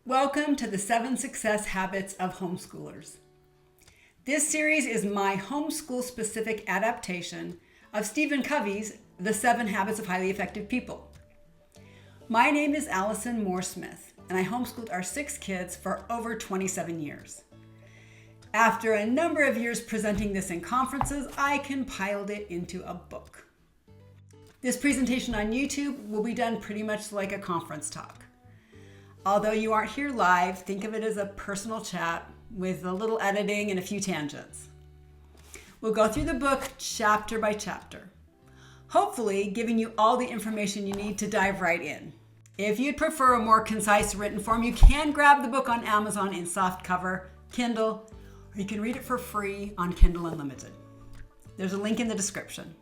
Welcome to the 7 Success Habits of Homeschoolers. This series is my homeschool-specific adaptation of Stephen Covey's The 7 Habits of Highly Effective People. My name is Alison Moore-Smith, and I homeschooled our 6 kids for over 27 years. After a number of years presenting this in conferences, I compiled it into a book. This presentation on YouTube will be done pretty much like a conference talk. Although you aren't here live, think of it as a personal chat with a little editing and a few tangents. We'll go through the book chapter by chapter, hopefully giving you all the information you need to dive right in. If you'd prefer a more concise written form, you can grab the book on Amazon in softcover, Kindle, or you can read it for free on Kindle Unlimited. There's a link in the description.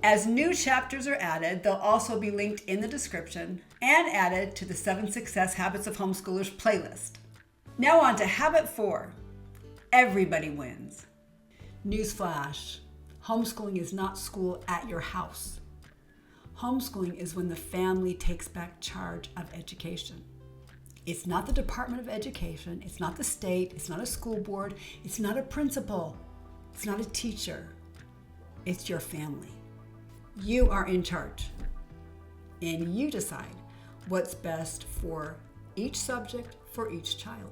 As new chapters are added, they'll also be linked in the description and added to the 7 Success Habits of Homeschoolers playlist. Now on to Habit 4. Everybody wins. Newsflash, homeschooling is not school at your house. Homeschooling is when the family takes back charge of education. It's not the Department of Education, it's not the state, it's not a school board, it's not a principal, it's not a teacher, it's your family. You are in charge, and you decide what's best for each subject, for each child.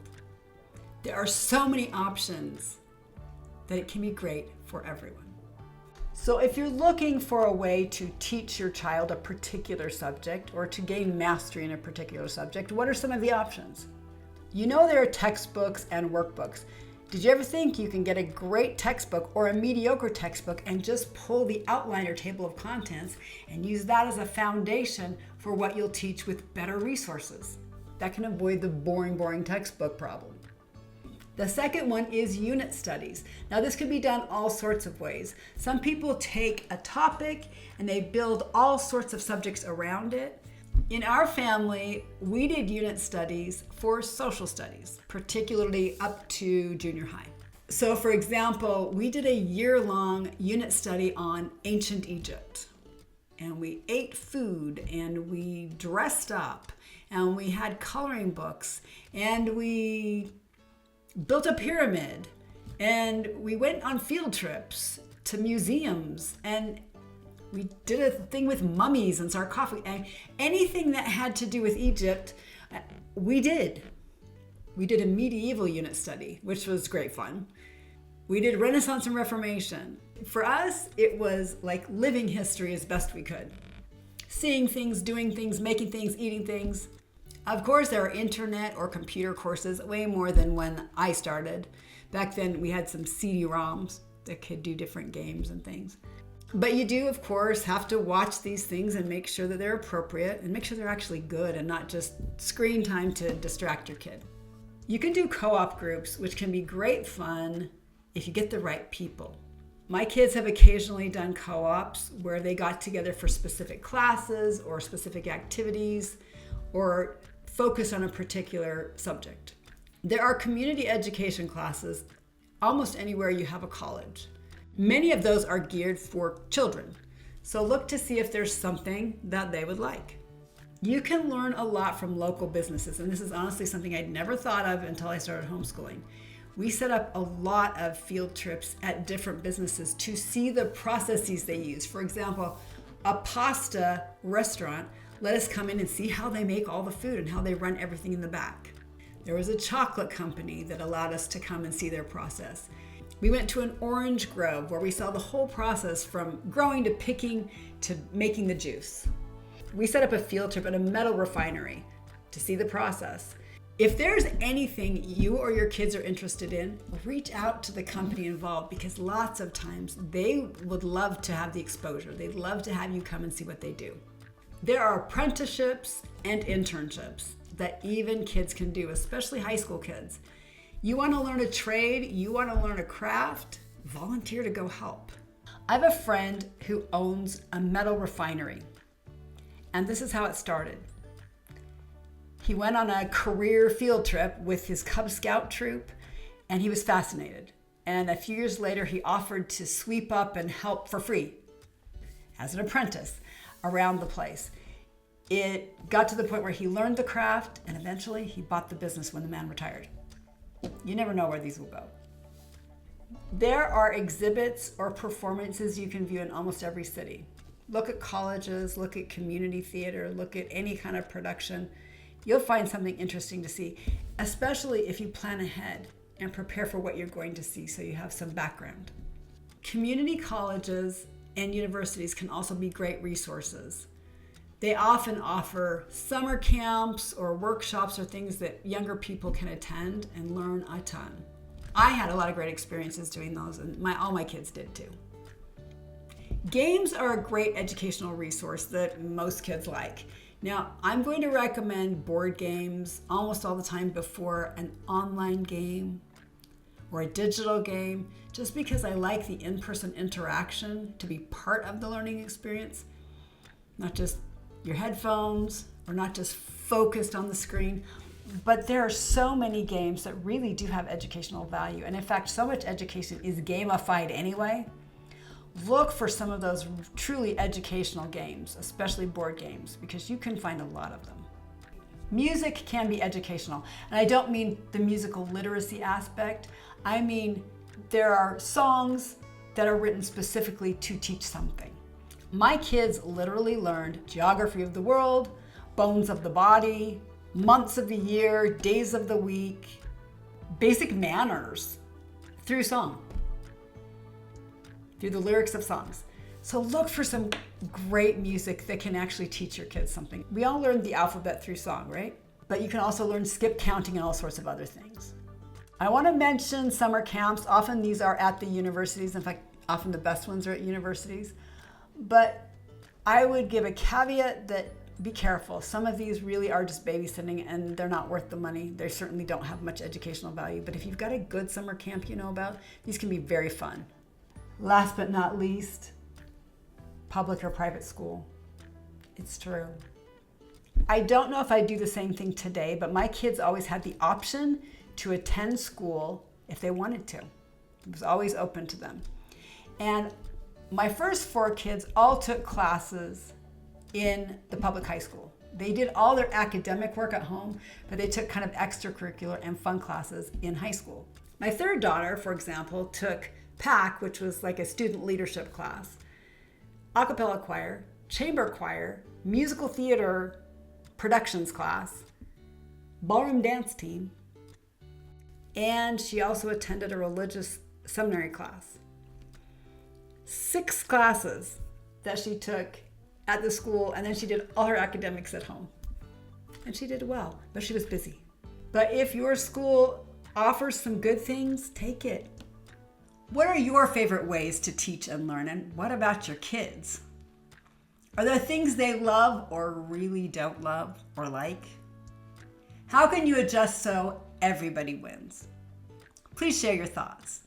There are so many options that it can be great for everyone. So if you're looking for a way to teach your child a particular subject or to gain mastery in a particular subject, what are some of the options? You know there are textbooks and workbooks. Did you ever think you can get a great textbook or a mediocre textbook and just pull the outline or table of contents and use that as a foundation for what you'll teach with better resources? That can avoid the boring textbook problem. The second one is unit studies. Now this can be done all sorts of ways. Some people take a topic and they build all sorts of subjects around it. In our family, we did unit studies for social studies, particularly up to junior high. So for example, we did a year-long unit study on ancient Egypt. And we ate food and we dressed up and we had coloring books and we built a pyramid and we went on field trips to museums and we did a thing with mummies and sarcophagi. And anything that had to do with Egypt, we did. We did a medieval unit study, which was great fun. We did Renaissance and Reformation. For us, it was like living history as best we could. Seeing things, doing things, making things, eating things. Of course, there are internet or computer courses, way more than when I started. Back then, we had some CD-ROMs that could do different games and things. But you do, of course, have to watch these things and make sure that they're appropriate and make sure they're actually good and not just screen time to distract your kid. You can do co-op groups, which can be great fun if you get the right people. My kids have occasionally done co-ops where they got together for specific classes or specific activities or focus on a particular subject. There are community education classes almost anywhere you have a college. Many of those are geared for children, so look to see if there's something that they would like. You can learn a lot from local businesses, and this is honestly something I'd never thought of until I started homeschooling. We set up a lot of field trips at different businesses to see the processes they use. For example, a pasta restaurant let us come in and see how they make all the food and how they run everything in the back. There was a chocolate company that allowed us to come and see their process. We went to an orange grove where we saw the whole process from growing to picking to making the juice. We set up a field trip at a metal refinery to see the process. If there's anything you or your kids are interested in, reach out to the company involved because lots of times they would love to have the exposure. They'd love to have you come and see what they do. There are apprenticeships and internships that even kids can do, especially high school kids. You want to learn a trade, you want to learn a craft, volunteer to go help. I have a friend who owns a metal refinery, and this is how it started. He went on a career field trip with his Cub Scout troop, and he was fascinated. And a few years later, he offered to sweep up and help for free as an apprentice around the place. It got to the point where he learned the craft, and eventually he bought the business when the man retired. You never know where these will go. There are exhibits or performances you can view in almost every city. Look at colleges, look at community theater, look at any kind of production. You'll find something interesting to see, especially if you plan ahead and prepare for what you're going to see so you have some background. Community colleges and universities can also be great resources. They often offer summer camps or workshops or things that younger people can attend and learn a ton. I had a lot of great experiences doing those, and all my kids did too. Games are a great educational resource that most kids like. Now, I'm going to recommend board games almost all the time before an online game or a digital game, just because I like the in-person interaction to be part of the learning experience, not just your headphones or not just focused on the screen. But there are so many games that really do have educational value. And in fact, so much education is gamified anyway. Look for some of those truly educational games, especially board games, because you can find a lot of them. Music can be educational. And I don't mean the musical literacy aspect. I mean, there are songs that are written specifically to teach something. My kids literally learned geography of the world, bones of the body, months of the year, days of the week, basic manners through song, through the lyrics of songs. So look for some great music that can actually teach your kids something. We all learned the alphabet through song, right? But you can also learn skip counting and all sorts of other things. I want to mention summer camps. Often these are at the universities. In fact, often the best ones are at universities. But I would give a caveat that be careful. Some of these really are just babysitting and they're not worth the money. They certainly don't have much educational value. But if you've got a good summer camp you know about, these can be very fun. Last but not least, public or private school. It's true. I don't know if I do the same thing today, but my kids always had the option to attend school if they wanted to. It was always open to them. And my first 4 kids all took classes in the public high school. They did all their academic work at home, but they took kind of extracurricular and fun classes in high school. My third daughter, for example, took PAC, which was like a student leadership class, a cappella choir, chamber choir, musical theater productions class, ballroom dance team, and she also attended a religious seminary class. 6 classes that she took at the school, and then she did all her academics at home. And she did well, but she was busy. But if your school offers some good things, take it. What are your favorite ways to teach and learn? And what about your kids? Are there things they love or really don't love or like? How can you adjust so everybody wins? Please share your thoughts.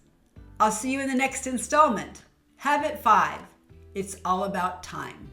I'll see you in the next installment. Habit 5, it's all about time.